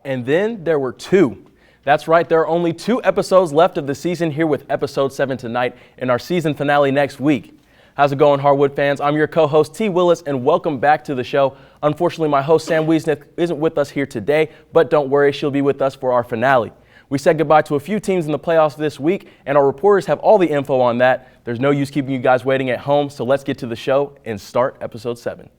And then there were two. That's right, there are only 2 episodes left of the season here with episode 7 tonight and our season finale next week. How's it going, Hardwood fans? I'm your co-host, T. Willis, and welcome back to the show. Unfortunately, my host, Sam Wiesnith, isn't with us here today, but don't worry, she'll be with us for our finale. We said goodbye to a few teams in the playoffs this week, and our reporters have all the info on that. There's no use keeping you guys waiting at home, so let's get to the show and start episode 7.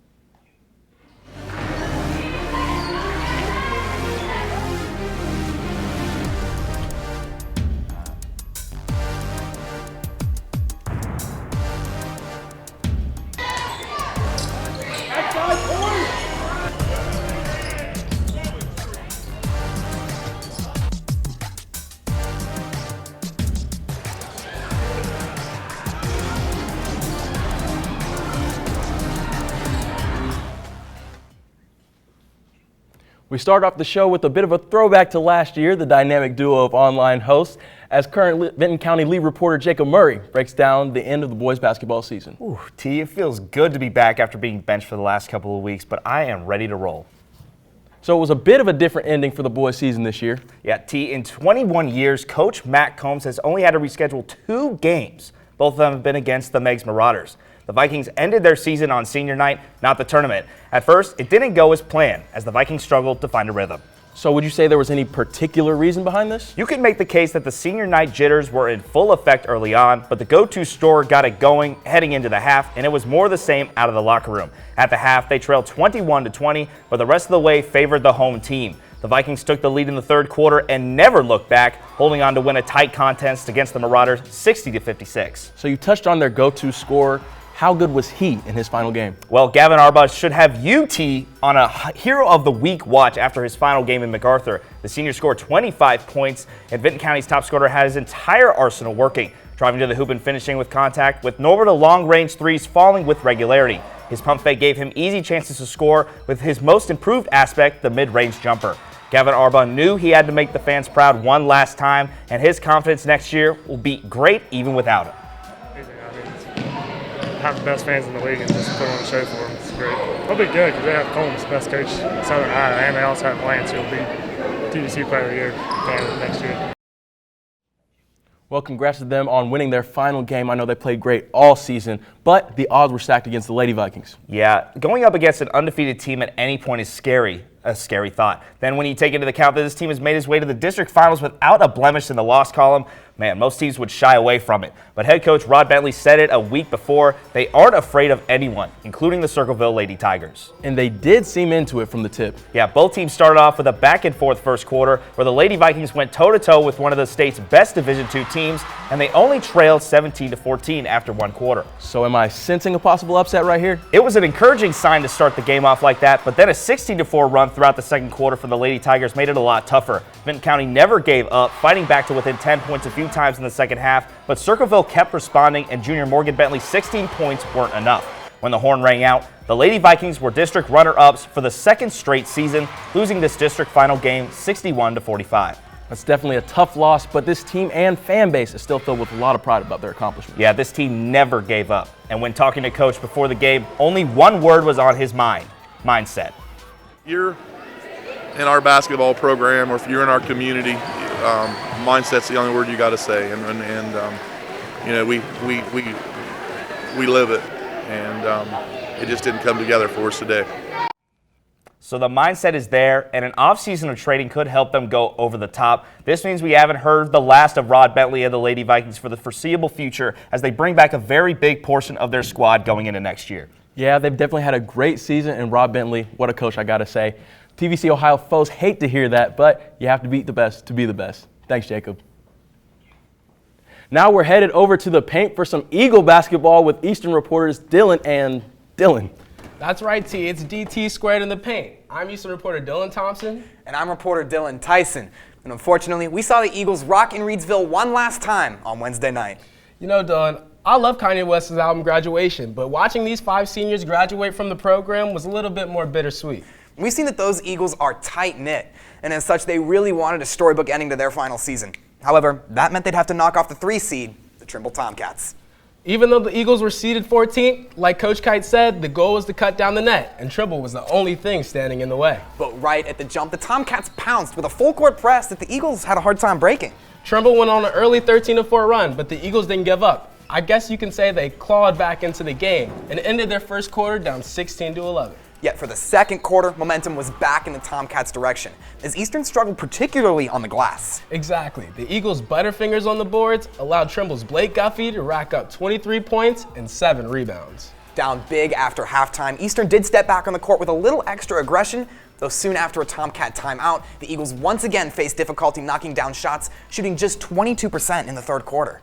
We start off the show with a bit of a throwback to last year, the dynamic duo of online hosts, as current Vinton County lead reporter Jacob Murray breaks down the end of the boys basketball season. Ooh, T, it feels good to be back after being benched for the last couple of weeks, but I am ready to roll. So it was a bit of a different ending for the boys season this year. Yeah, T, in 21 years, Coach Matt Combs has only had to reschedule 2 games. Both of them have been against the Meigs Marauders. The Vikings ended their season on senior night, not the tournament. At first, it didn't go as planned, as the Vikings struggled to find a rhythm. So would you say there was any particular reason behind this? You can make the case that the senior night jitters were in full effect early on, but the go-to store got it going heading into the half, and it was more the same out of the locker room. At the half, they trailed 21-20, but the rest of the way favored the home team. The Vikings took the lead in the third quarter and never looked back, holding on to win a tight contest against the Marauders 60-56. So you touched on their go-to scorer. How good was he in his final game? Well, Gavin Arba should have UT on a Hero of the Week watch after his final game in MacArthur. The senior scored 25 points, and Vinton County's top scorer had his entire arsenal working, driving to the hoop and finishing with contact, with Norbert long-range threes falling with regularity. His pump fake gave him easy chances to score, with his most improved aspect, the mid-range jumper. Gavin Arba knew he had to make the fans proud one last time, and his confidence next year will be great even without him. Have the best fans in the league and just put on a show for them. It's great. They'll be good because they have Combs, the best coach in Southern Ohio, and they also have Lance, who will be TVC Player of the Year next year. Well, congrats to them on winning their final game. I know they played great all season, but the odds were stacked against the Lady Vikings. Yeah, going up against an undefeated team at any point is scary. A scary thought. Then when you take into account that this team has made its way to the district finals without a blemish in the loss column, man, most teams would shy away from it. But head coach Rod Bentley said it a week before, they aren't afraid of anyone, including the Circleville Lady Tigers. And they did seem into it from the tip. Yeah, both teams started off with a back-and-forth first quarter where the Lady Vikings went toe-to-toe with one of the state's best Division II teams, and they only trailed 17-14 after one quarter. So am I sensing a possible upset right here? It was an encouraging sign to start the game off like that, but then a 16-4 run throughout the second quarter for the Lady Tigers made it a lot tougher. Vinton County never gave up, fighting back to within 10 points a few times in the second half, but Circleville kept responding, and junior Morgan Bentley's 16 points weren't enough. When the horn rang out, the Lady Vikings were district runner-ups for the second straight season, losing this district final game 61-45. That's definitely a tough loss, but this team and fan base is still filled with a lot of pride about their accomplishments. Yeah, this team never gave up. And when talking to Coach before the game, only one word was on his mind: mindset. You're in our basketball program, or if you're in our community, mindset's the only word you got to say. And you know, we live it, and it just didn't come together for us today. So the mindset is there, and an offseason of trading could help them go over the top. This means we haven't heard the last of Rod Bentley and the Lady Vikings for the foreseeable future, as they bring back a very big portion of their squad going into next year. Yeah, they've definitely had a great season, and Rod Bentley, what a coach, I got to say. TVC Ohio foes hate to hear that, but you have to beat the best to be the best. Thanks, Jacob. Now we're headed over to the paint for some Eagle basketball with Eastern reporters Dylan and Dylan. That's right, T. It's DT squared in the paint. I'm Eastern reporter Dylan Thompson. And I'm reporter Dylan Tyson. And unfortunately, we saw the Eagles rock in Reedsville one last time on Wednesday night. You know, Dylan, I love Kanye West's album Graduation, but watching these 5 seniors graduate from the program was a little bit more bittersweet. We've seen that those Eagles are tight-knit, and as such, they really wanted a storybook ending to their final season. However, that meant they'd have to knock off the 3 seed, the Trimble Tomcats. Even though the Eagles were seeded 14th, like Coach Kite said, the goal was to cut down the net, and Trimble was the only thing standing in the way. But right at the jump, the Tomcats pounced with a full-court press that the Eagles had a hard time breaking. Trimble went on an early 13-4 run, but the Eagles didn't give up. I guess you can say they clawed back into the game and ended their first quarter down 16-11. Yet for the second quarter, momentum was back in the Tomcats' direction, as Eastern struggled particularly on the glass. Exactly. The Eagles' butterfingers on the boards allowed Trimble's Blake Guffey to rack up 23 points and 7 rebounds. Down big after halftime, Eastern did step back on the court with a little extra aggression, though soon after a Tomcat timeout, the Eagles once again faced difficulty knocking down shots, shooting just 22% in the third quarter.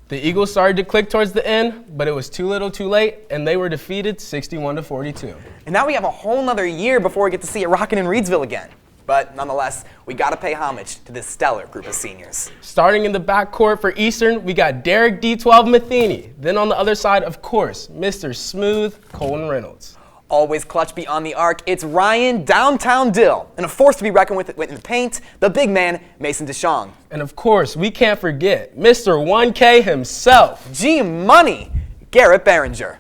The Eagles started to click towards the end, but it was too little too late, and they were defeated 61-42. And now we have a whole nother year before we get to see it rocking in Reedsville again. But nonetheless, we got to pay homage to this stellar group of seniors. Starting in the backcourt for Eastern, we got Derek D12 Matheny. Then on the other side, of course, Mr. Smooth Colin Reynolds. Always clutch beyond the arc, it's Ryan Downtown Dill. And a force to be reckoned with in the paint, the big man, Mason DeShong. And of course, we can't forget Mr. 1K himself. G-Money, Garrett Behringer.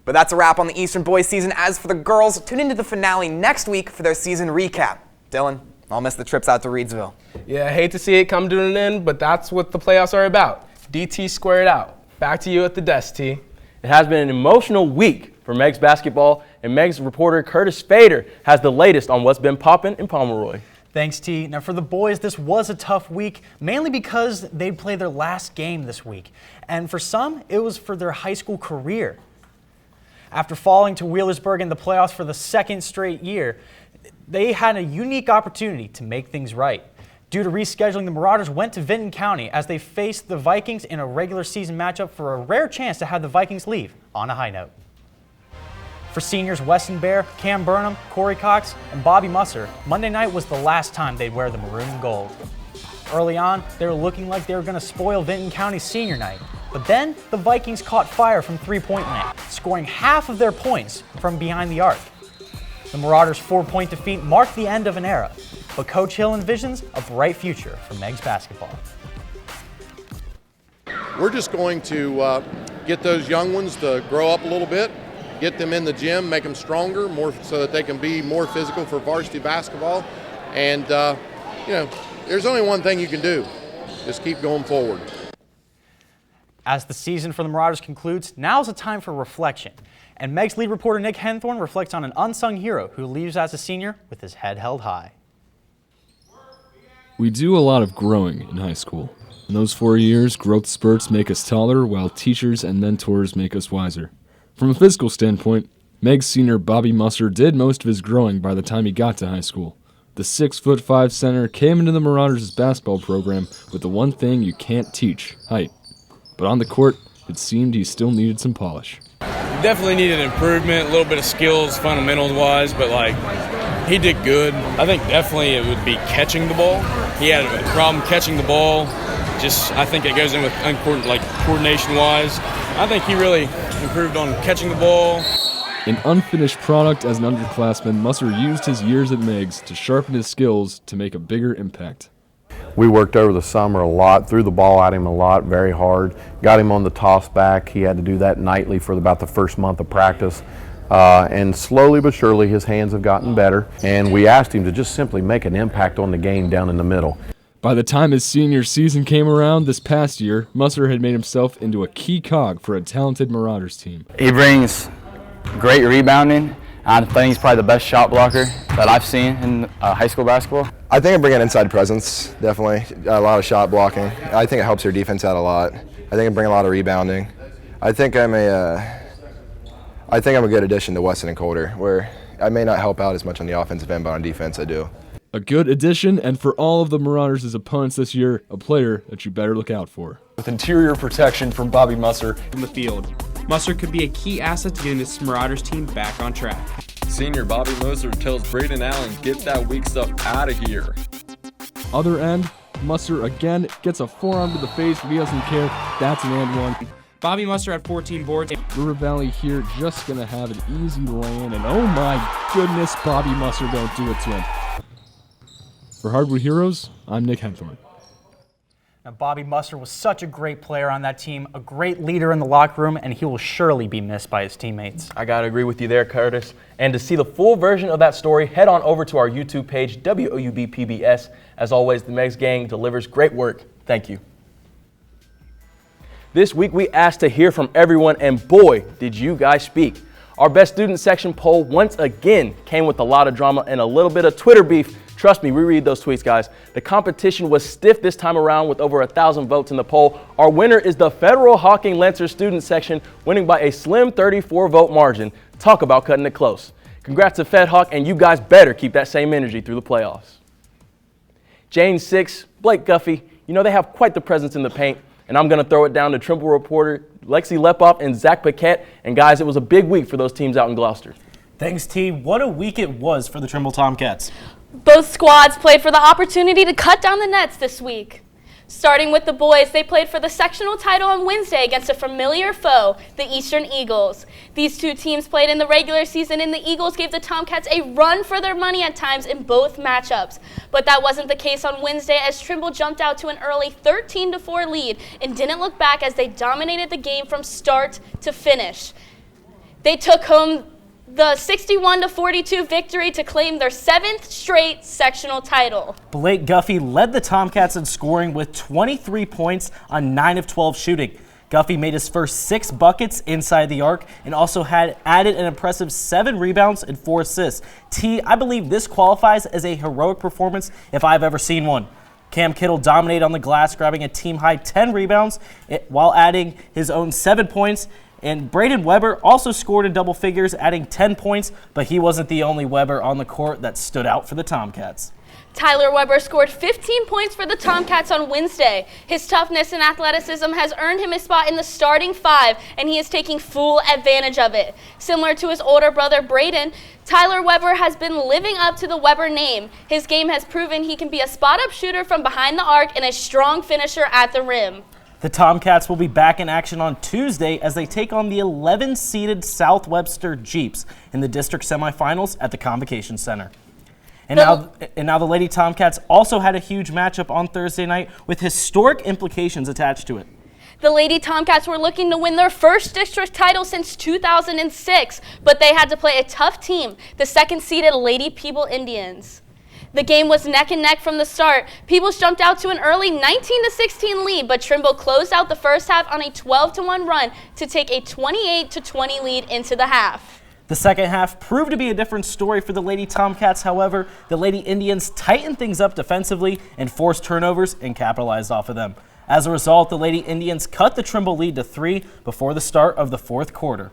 But that's a wrap on the Eastern boys season. As for the girls, tune into the finale next week for their season recap. Dylan, I'll miss the trips out to Reedsville. Yeah, I hate to see it come to an end, but that's what the playoffs are about. DT squared out. Back to you at the desk, T. It has been an emotional week for Meigs basketball, and Meigs reporter Curtis Fader has the latest on what's been popping in Pomeroy. Thanks, T. Now for the boys, this was a tough week, mainly because they played their last game this week. And for some, it was for their high school career. After falling to Wheelersburg in the playoffs for the second straight year, they had a unique opportunity to make things right. Due to rescheduling, the Marauders went to Vinton County as they faced the Vikings in a regular season matchup for a rare chance to have the Vikings leave on a high note. For seniors Weston Bear, Cam Burnham, Corey Cox, and Bobby Musser, Monday night was the last time they'd wear the maroon and gold. Early on, they were looking like they were going to spoil Vinton County's senior night. But then, the Vikings caught fire from three-point land, scoring half of their points from behind the arc. The Marauders' 4-point defeat marked the end of an era, but Coach Hill envisions a bright future for Meigs basketball. We're just going to get those young ones to grow up a little bit, get them in the gym, make them stronger, more so that they can be more physical for varsity basketball. And, there's only one thing you can do, just keep going forward. As the season for the Marauders concludes, now's a time for reflection. And Meigs lead reporter Nick Henthorne reflects on an unsung hero who leaves as a senior with his head held high. We do a lot of growing in high school. In those 4 years, growth spurts make us taller, while teachers and mentors make us wiser. From a physical standpoint, Meigs senior Bobby Musser did most of his growing by the time he got to high school. The 6'5" center came into the Marauders' basketball program with the one thing you can't teach, height. But on the court, it seemed he still needed some polish. Definitely needed improvement, a little bit of skills, fundamentals-wise, but he did good. I think definitely it would be catching the ball. He had a problem catching the ball. I think it goes in with coordination-wise. I think he really improved on catching the ball. An unfinished product as an underclassman, Musser used his years at Meigs to sharpen his skills to make a bigger impact. We worked over the summer a lot, threw the ball at him a lot, very hard. Got him on the toss back. He had to do that nightly for about the first month of practice. And slowly but surely his hands have gotten better. And we asked him to just simply make an impact on the game down in the middle. By the time his senior season came around this past year, Musser had made himself into a key cog for a talented Marauders team. He brings great rebounding. I think he's probably the best shot blocker that I've seen in high school basketball. I think I bring an inside presence, definitely. A lot of shot blocking. I think it helps your defense out a lot. I think I bring a lot of rebounding. I think I'm a good addition to Weston and Coulter, where I may not help out as much on the offensive end, but on defense I do. A good addition, and for all of the Marauders' opponents this year, a player that you better look out for. With interior protection from Bobby Musser in the field, Musser could be a key asset to getting this Marauders team back on track. Senior Bobby Musser tells Braden Allen, get that weak stuff out of here. Other end, Musser again gets a forearm to the face, but he doesn't care. That's an and one. Bobby Musser had 14 boards. River Valley here just going to have an easy lay-in, and oh my goodness, Bobby Musser don't do it to him. For Hardwood Heroes, I'm Nick Henthorne. Now, Bobby Musser was such a great player on that team, a great leader in the locker room, and he will surely be missed by his teammates. I got to agree with you there, Curtis. And to see the full version of that story, head on over to our YouTube page, WOUB PBS. As always, the Meigs gang delivers great work. Thank you. This week, we asked to hear from everyone, and boy, did you guys speak. Our Best Student Section poll once again came with a lot of drama and a little bit of Twitter beef. Trust me, we read those tweets, guys. The competition was stiff this time around with over 1,000 votes in the poll. Our winner is the Federal Hocking Lancer Student Section, winning by a slim 34-vote margin. Talk about cutting it close. Congrats to Fed Hawk, and you guys better keep that same energy through the playoffs. Jane 6, Blake Guffey, you know they have quite the presence in the paint, and I'm going to throw it down to Trimble reporter Lexi Lepoff and Zach Paquette. And guys, it was a big week for those teams out in Gloucester. Thanks, T. What a week it was for the Trimble Tomcats. Both squads played for the opportunity to cut down the nets this week. Starting with the boys, they played for the sectional title on Wednesday against a familiar foe, the Eastern Eagles. These two teams played in the regular season, and the Eagles gave the Tomcats a run for their money at times in both matchups. But that wasn't the case on Wednesday, as Trimble jumped out to an early 13-4 lead and didn't look back as they dominated the game from start to finish. They took home the 61-42 victory to claim their 7th straight sectional title. Blake Guffey led the Tomcats in scoring with 23 points on 9 of 12 shooting. Guffey made his first 6 buckets inside the arc and also had added an impressive 7 rebounds and 4 assists. T, I believe this qualifies as a heroic performance if I've ever seen one. Cam Kittle dominated on the glass, grabbing a team-high 10 rebounds while adding his own 7 points. And Braden Weber also scored in double figures, adding 10 points, but he wasn't the only Weber on the court that stood out for the Tomcats. Tyler Weber scored 15 points for the Tomcats on Wednesday. His toughness and athleticism has earned him a spot in the starting 5, and he is taking full advantage of it. Similar to his older brother Braden, Tyler Weber has been living up to the Weber name. His game has proven he can be a spot-up shooter from behind the arc and a strong finisher at the rim. The Tomcats will be back in action on Tuesday as they take on the 11-seeded South Webster Jeeps in the district semifinals at the Convocation Center. And now the Lady Tomcats also had a huge matchup on Thursday night with historic implications attached to it. The Lady Tomcats were looking to win their first district title since 2006, but they had to play a tough team, the 2nd-seeded Lady People Indians. The game was neck and neck from the start. Peebles jumped out to an early 19-16 lead, but Trimble closed out the first half on a 12-1 run to take a 28-20 lead into the half. The second half proved to be a different story for the Lady Tomcats. However, the Lady Indians tightened things up defensively and forced turnovers and capitalized off of them. As a result, the Lady Indians cut the Trimble lead to 3 before the start of the 4th quarter.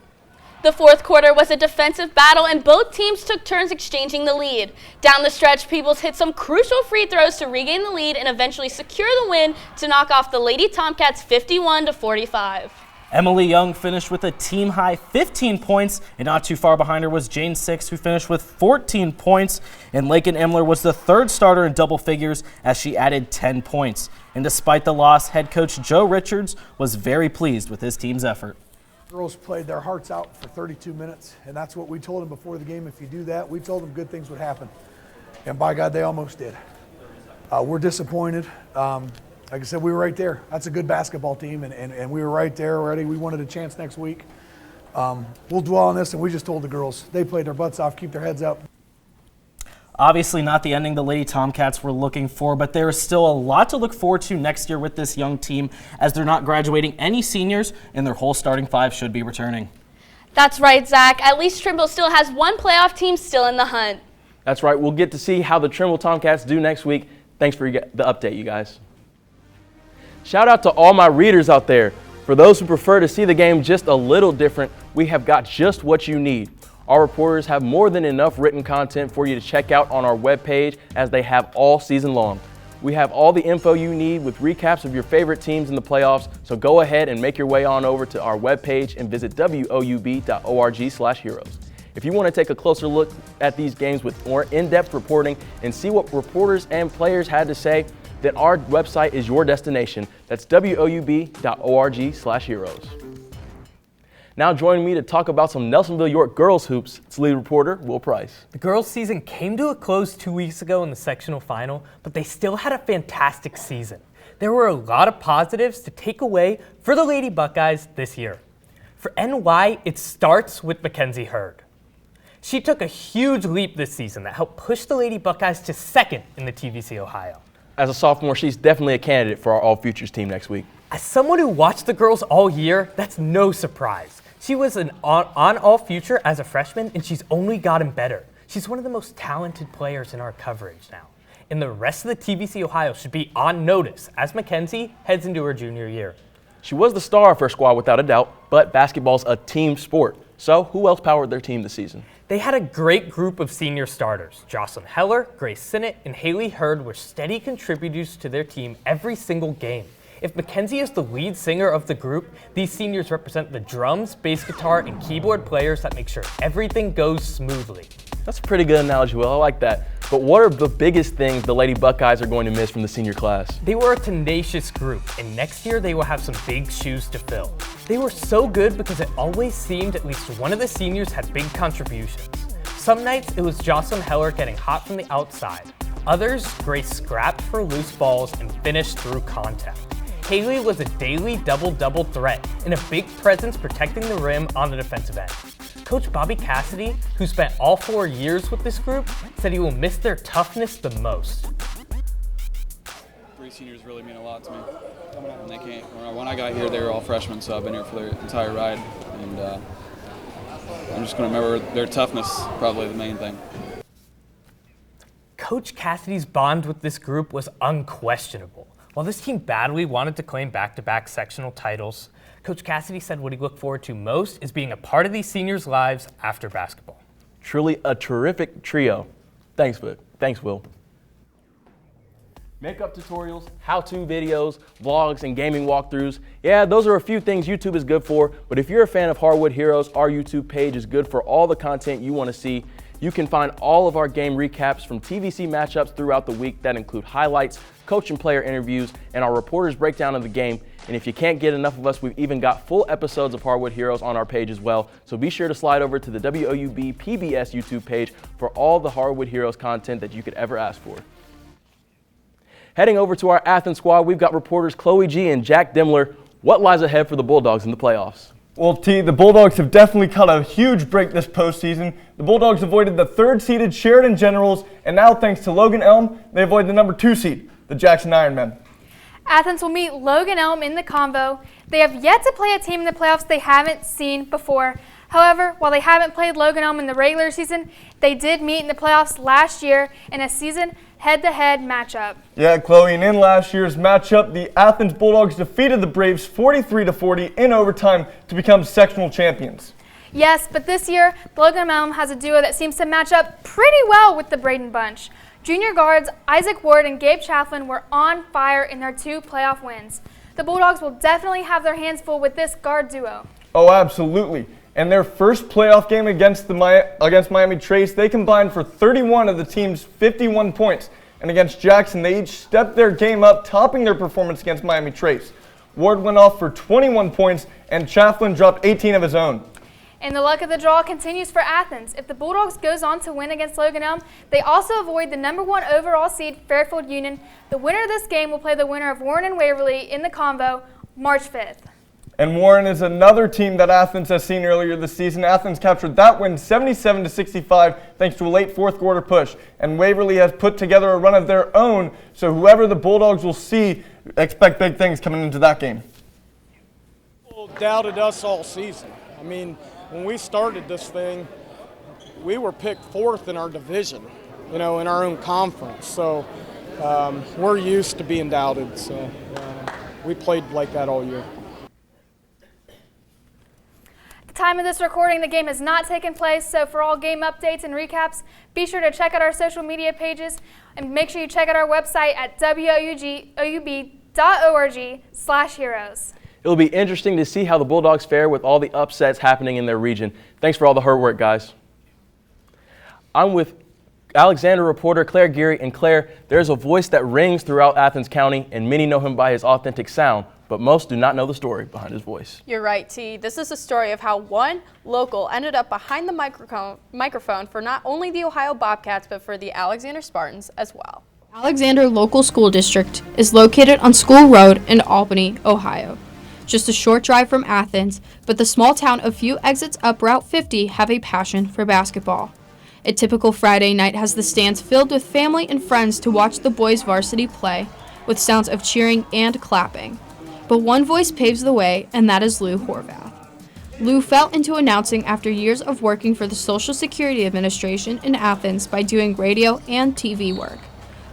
The 4th quarter was a defensive battle, and both teams took turns exchanging the lead. Down the stretch, Peebles hit some crucial free throws to regain the lead and eventually secure the win to knock off the Lady Tomcats 51-45. Emily Young finished with a team-high 15 points, and not too far behind her was Jane 6, who finished with 14 points. And Lakin Emler was the 3rd starter in double figures as she added 10 points. And despite the loss, head coach Joe Richards was very pleased with his team's effort. Girls played their hearts out for 32 minutes, and that's what we told them before the game. If you do that, we told them good things would happen. And by God, they almost did. We're disappointed. Like I said, we were right there. That's a good basketball team, and we were right there already. We wanted a chance next week. We'll dwell on this, and we just told the girls, they played their butts off, keep their heads up. Obviously not the ending the Lady Tomcats were looking for, but there is still a lot to look forward to next year with this young team, as they're not graduating any seniors and their whole starting 5 should be returning. That's right, Zach. At least Trimble still has one playoff team still in the hunt. That's right. We'll get to see how the Trimble Tomcats do next week. Thanks for the update, you guys. Shout out to all my readers out there. For those who prefer to see the game just a little different, we have got just what you need. Our reporters have more than enough written content for you to check out on our webpage, as they have all season long. We have all the info you need with recaps of your favorite teams in the playoffs, so go ahead and make your way on over to our webpage and visit woub.org/heroes. If you want to take a closer look at these games with more in-depth reporting and see what reporters and players had to say, then our website is your destination. That's woub.org/heroes. Now joining me to talk about some Nelsonville-York girls hoops, it's lead reporter Will Price. The girls' season came to a close 2 weeks ago in the sectional final, but they still had a fantastic season. there were a lot of positives to take away for the Lady Buckeyes this year. For NY, it starts with Mackenzie Hurd. She took a huge leap this season that helped push the Lady Buckeyes to second in the TVC Ohio. As a sophomore, she's definitely a candidate for our All Futures team next week. As someone who watched the girls all year, that's no surprise. She was an on All Future as a freshman, and she's only gotten better. She's one of the most talented players in our coverage now. And the rest of the TVC Ohio should be on notice as Mackenzie heads into her junior year. She was the star of her squad without a doubt, but basketball's a team sport. So who else powered their team this season? They had a great group of senior starters. Jocelyn Heller, Grace Sinnott, and Haley Hurd were steady contributors to their team every single game. If Mackenzie is the lead singer of the group, these seniors represent the drums, bass guitar, and keyboard players that make sure everything goes smoothly. That's a pretty good analogy, Will. I like that. But what are the biggest things the Lady Buckeyes are going to miss from the senior class? They were a tenacious group, and next year they will have some big shoes to fill. They were so good because it always seemed at least one of the seniors had big contributions. Some nights it was Jocelyn Heller getting hot from the outside. Others, Grace scrapped for loose balls and finished through contact. Haley was a daily double-double threat and a big presence protecting the rim on the defensive end. Coach Bobby Cassidy, who spent all 4 years with this group, said he will miss their toughness the most. 3 seniors really mean a lot to me. And they can't. When I got here, they were all freshmen, so I've been here for their entire ride. And I'm just going to remember their toughness, probably the main thing. Coach Cassidy's bond with this group was unquestionable. While this team badly wanted to claim back-to-back sectional titles, Coach Cassidy said what he looked forward to most is being a part of these seniors' lives after basketball. Truly a terrific trio. Thanks, Will. Makeup tutorials, how-to videos, vlogs, and gaming walkthroughs. Yeah, those are a few things YouTube is good for, but if you're a fan of Hardwood Heroes, our YouTube page is good for all the content you want to see. You can find all of our game recaps from TVC matchups throughout the week that include highlights, coach and player interviews, and our reporters' breakdown of the game. And if you can't get enough of us, we've even got full episodes of Hardwood Heroes on our page as well. So be sure to slide over to the WOUB PBS YouTube page for all the Hardwood Heroes content that you could ever ask for. Heading over to our Athens squad, we've got reporters Chloe G and Jack Demler. What lies ahead for the Bulldogs in the playoffs? Well, T, the Bulldogs have definitely caught a huge break this postseason. The Bulldogs avoided the 3rd-seeded Sheridan Generals, and now thanks to Logan Elm, they avoid the number 2 seed, the Jackson Ironmen. Athens will meet Logan Elm in the convo. They have yet to play a team in the playoffs they haven't seen before. However, while they haven't played Logan Elm in the regular season, they did meet in the playoffs last year in a season head-to-head matchup. Yeah, Chloe, and in last year's matchup, the Athens Bulldogs defeated the Braves 43-40 in overtime to become sectional champions. Yes, but this year, Logan Elm has a duo that seems to match up pretty well with the Braden bunch. Junior guards Isaac Ward and Gabe Chafflin were on fire in their 2 playoff wins. The Bulldogs will definitely have their hands full with this guard duo. Oh, absolutely. And their first playoff game against Miami Trace, they combined for 31 of the team's 51 points. And against Jackson, they each stepped their game up, topping their performance against Miami Trace. Ward went off for 21 points, and Chafflin dropped 18 of his own. And the luck of the draw continues for Athens. If the Bulldogs goes on to win against Logan Elm, they also avoid the number 1 overall seed Fairfield Union. The winner of this game will play the winner of Warren and Waverly in the convo March 5th. And Warren is another team that Athens has seen earlier this season. Athens captured that win 77-65 thanks to a late 4th quarter push. And Waverly has put together a run of their own, so whoever the Bulldogs will see, expect big things coming into that game. People doubted us all season. I mean, when we started this thing, we were picked 4th in our division, in our own conference. So we're used to being doubted, so we played like that all year. Time of this recording, the game has not taken place, so for all game updates and recaps, be sure to check out our social media pages and make sure you check out our website at woub.org/heroes. It'll be interesting to see how the Bulldogs fare with all the upsets happening in their region. Thanks for all the hard work, guys. I'm with Alexander reporter Claire Geary, and Claire, there's a voice that rings throughout Athens County, and many know him by his authentic sound, but most do not know the story behind his voice. You're right, T. This is a story of how one local ended up behind the microphone for not only the Ohio Bobcats, but for the Alexander Spartans as well. Alexander Local School District is located on School Road in Albany, Ohio. Just a short drive from Athens, but the small town a few exits up Route 50 have a passion for basketball. A typical Friday night has the stands filled with family and friends to watch the boys varsity play, with sounds of cheering and clapping. But one voice paves the way, and that is Lou Horvath. Lou fell into announcing after years of working for the Social Security Administration in Athens by doing radio and TV work.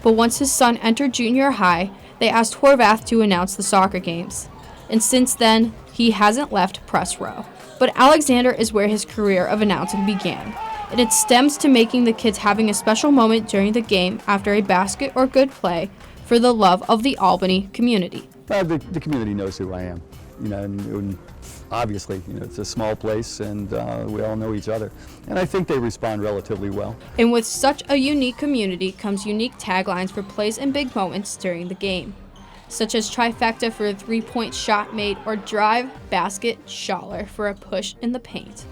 But once his son entered junior high, they asked Horvath to announce the soccer games. And since then, he hasn't left press row. But Alexander is where his career of announcing began, and it stems to making the kids having a special moment during the game after a basket or good play for the love of the Albany community. The community knows who I am, and obviously, it's a small place and we all know each other. And I think they respond relatively well. And with such a unique community comes unique taglines for plays and big moments during the game, such as trifecta for a 3-point shot made or drive, basket, sholler for a push in the paint.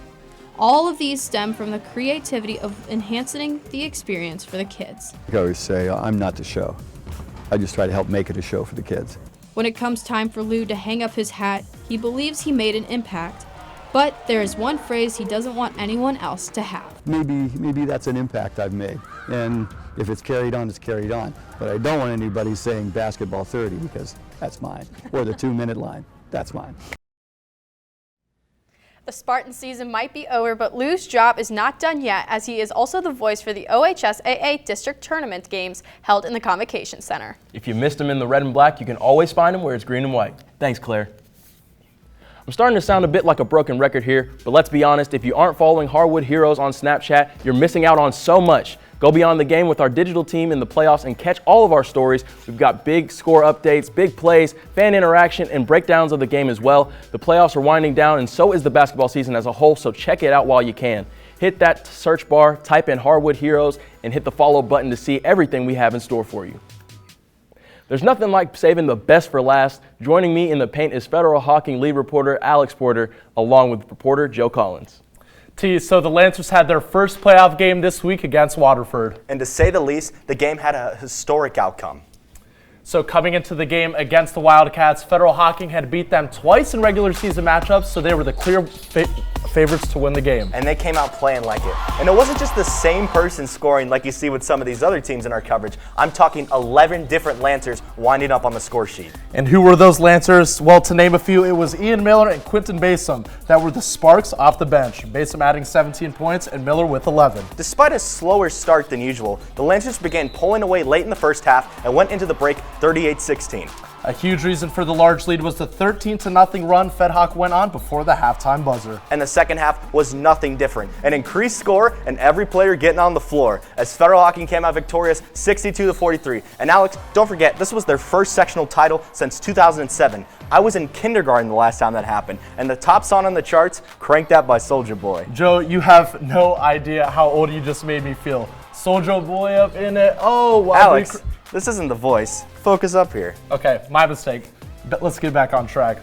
All of these stem from the creativity of enhancing the experience for the kids. I always say, I'm not the show. I just try to help make it a show for the kids. When it comes time for Lou to hang up his hat, he believes he made an impact. But there is one phrase he doesn't want anyone else to have. Maybe that's an impact I've made. And if it's carried on, it's carried on. But I don't want anybody saying basketball 30 because that's mine. Or the 2-minute line, that's mine. The Spartan season might be over, but Lou's job is not done yet, as he is also the voice for the OHSAA District Tournament games held in the Convocation Center. If you missed him in the red and black, you can always find him where it's green and white. Thanks, Claire. I'm starting to sound a bit like a broken record here, but let's be honest, if you aren't following Hardwood Heroes on Snapchat, you're missing out on so much. Go beyond the game with our digital team in the playoffs and catch all of our stories. We've got big score updates, big plays, fan interaction, and breakdowns of the game as well. The playoffs are winding down, and so is the basketball season as a whole, so check it out while you can. Hit that search bar, type in Hardwood Heroes, and hit the follow button to see everything we have in store for you. There's nothing like saving the best for last. Joining me in the paint is Federal Hocking lead reporter Alex Porter, along with reporter Joe Collins. So the Lancers had their first playoff game this week against Waterford. And to say the least, the game had a historic outcome. So coming into the game against the Wildcats, Federal Hocking had beat them twice in regular season matchups, so they were the clear favorites to win the game. And they came out playing like it. And it wasn't just the same person scoring like you see with some of these other teams in our coverage. I'm talking 11 different Lancers winding up on the score sheet. And who were those Lancers? Well, to name a few, it was Ian Miller and Quentin Basom that were the sparks off the bench. Basom adding 17 points and Miller with 11. Despite a slower start than usual, the Lancers began pulling away late in the first half and went into the break 38-16. A huge reason for the large lead was the 13-0 run Fed Hoc went on before the halftime buzzer. And the second half was nothing different. An increased score and every player getting on the floor as Federal Hocking came out victorious 62-43. And Alex, don't forget, this was their first sectional title since 2007. I was in kindergarten the last time that happened, and the top song on the charts, Cranked That by Soulja Boy. Joe, you have no idea how old you just made me feel. Soulja Boy up in it. Oh, wow. Alex, this isn't The Voice. Focus up here. Okay, my mistake. But let's get back on track.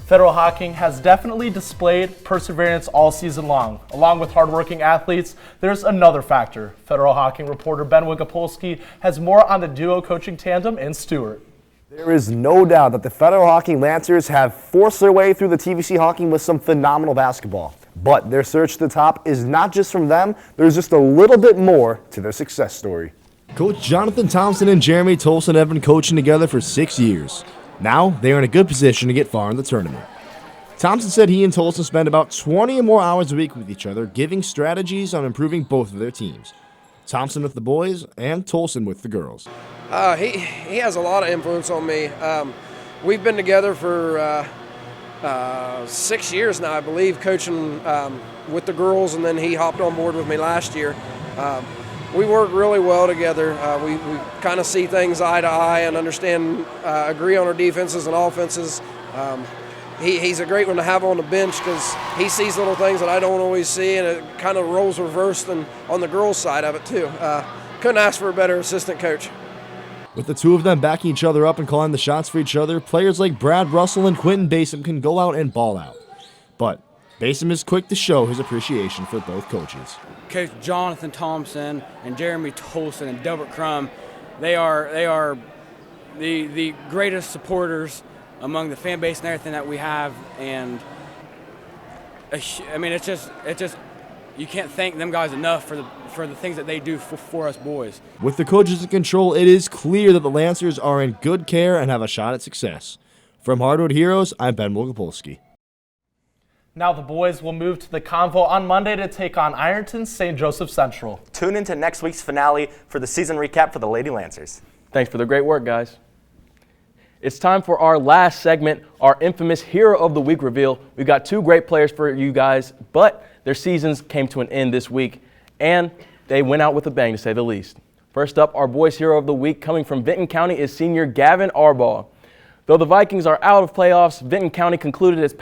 Federal Hocking has definitely displayed perseverance all season long. Along with hardworking athletes, there's another factor. Federal Hocking reporter Ben Wigapolsky has more on the duo coaching tandem in Stewart. There is no doubt that the Federal Hocking Lancers have forced their way through the TVC Hocking with some phenomenal basketball. But their surge to the top is not just from them. There's just a little bit more to their success story. Coach Jonathan Thompson and Jeremy Tolson have been coaching together for 6 years. Now they are in a good position to get far in the tournament. Thompson said he and Tolson spend about 20 or more hours a week with each other, giving strategies on improving both of their teams. Thompson with the boys and Tolson with the girls. He has a lot of influence on me. We've been together for 6 years now, I believe, coaching with the girls, and then he hopped on board with me last year. We work really well together. We kind of see things eye to eye and understand, agree on our defenses and offenses. He's a great one to have on the bench because he sees little things that I don't always see, and it kind of roles reversed and on the girls' side of it too. Couldn't ask for a better assistant coach. With the two of them backing each other up and calling the shots for each other, players like Brad Russell and Quentin Basom can go out and ball out. But Basom is quick to show his appreciation for both coaches. Coach Jonathan Thompson and Jeremy Tolson and Delbert Crum, they are the greatest supporters among the fan base and everything that we have, and I mean it's just you can't thank them guys enough for the things that they do for us boys. With the coaches in control, it is clear that the Lancers are in good care and have a shot at success. From Hardwood Heroes, I'm Ben Wilgopolsky. Now the boys will move to the Convo on Monday to take on Ironton St. Joseph Central. Tune into next week's finale for the season recap for the Lady Lancers. Thanks for the great work, guys. It's time for our last segment, our infamous Hero of the Week reveal. We've got two great players for you guys, but their seasons came to an end this week, and they went out with a bang, to say the least. First up, our boys' Hero of the Week coming from Vinton County is senior Gavin Arbaugh. Though the Vikings are out of playoffs, Vinton County concluded its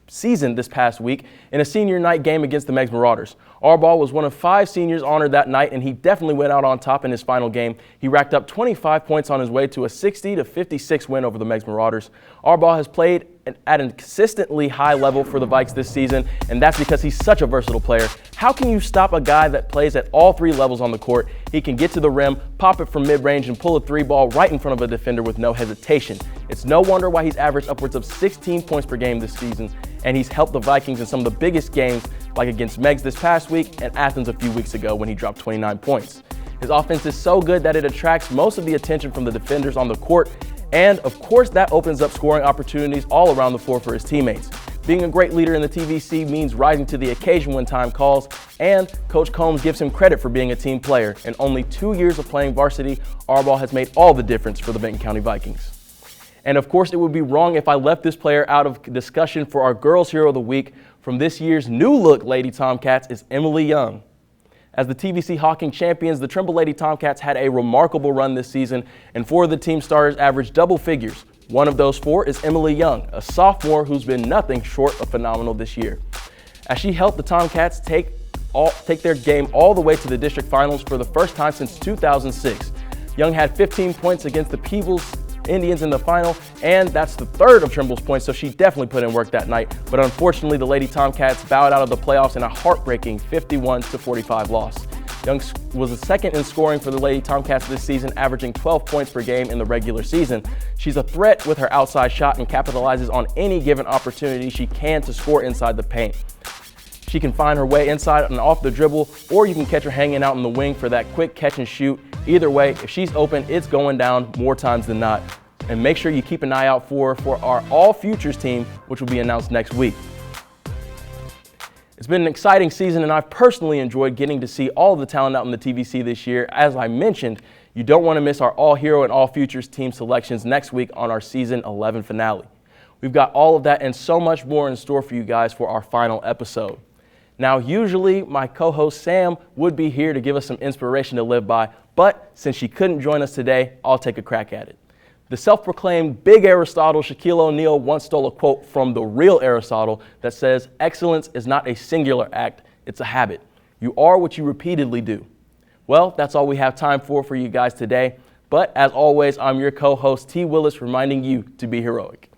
season this past week in a senior night game against the Meigs Marauders. Arbaugh was one of 5 seniors honored that night, and he definitely went out on top in his final game. He racked up 25 points on his way to a 60-56 win over the Meigs Marauders. Arbaugh has played at a consistently high level for the Vikes this season, and that's because he's such a versatile player. How can you stop a guy that plays at all 3 levels on the court? He can get to the rim, pop it from mid-range, and pull a 3-ball right in front of a defender with no hesitation. It's no wonder why he's averaged upwards of 16 points per game this season, and he's helped the Vikings in some of the biggest games, like against Meigs this past week and Athens a few weeks ago when he dropped 29 points. His offense is so good that it attracts most of the attention from the defenders on the court, and of course that opens up scoring opportunities all around the floor for his teammates. Being a great leader in the TVC means rising to the occasion when time calls, and Coach Combs gives him credit for being a team player. In only 2 years of playing varsity, Arbaugh has made all the difference for the Vinton County Vikings. And of course, it would be wrong if I left this player out of discussion for our Girls Hero of the Week from this year's new look Lady Tomcats is Emily Young. As the TVC Hocking champions, the Trimble Lady Tomcats had a remarkable run this season, and 4 of the team starters averaged double figures. One of those 4 is Emily Young, a sophomore who's been nothing short of phenomenal this year. As she helped the Tomcats take their game all the way to the district finals for the first time since 2006. Young had 15 points against the Peebles Indians in the final, and that's the 3rd of Trimble's points, so she definitely put in work that night. But unfortunately, the Lady Tomcats bowed out of the playoffs in a heartbreaking 51-45 loss. Young was the 2nd in scoring for the Lady Tomcats this season, averaging 12 points per game in the regular season. She's a threat with her outside shot and capitalizes on any given opportunity she can to score inside the paint. She can find her way inside and off the dribble, or you can catch her hanging out in the wing for that quick catch and shoot. Either way, if she's open, it's going down more times than not. And make sure you keep an eye out for our All Futures team, which will be announced next week. It's been an exciting season, and I've personally enjoyed getting to see all of the talent out in the TVC this year. As I mentioned, you don't want to miss our All Hero and All Futures team selections next week on our Season 11 finale. We've got all of that and so much more in store for you guys for our final episode. Now, usually my co-host Sam would be here to give us some inspiration to live by, but since she couldn't join us today, I'll take a crack at it. The self-proclaimed Big Aristotle, Shaquille O'Neal, once stole a quote from the real Aristotle that says, "Excellence is not a singular act, it's a habit. You are what you repeatedly do." Well, that's all we have time for you guys today. But as always, I'm your co-host T. Willis, reminding you to be heroic.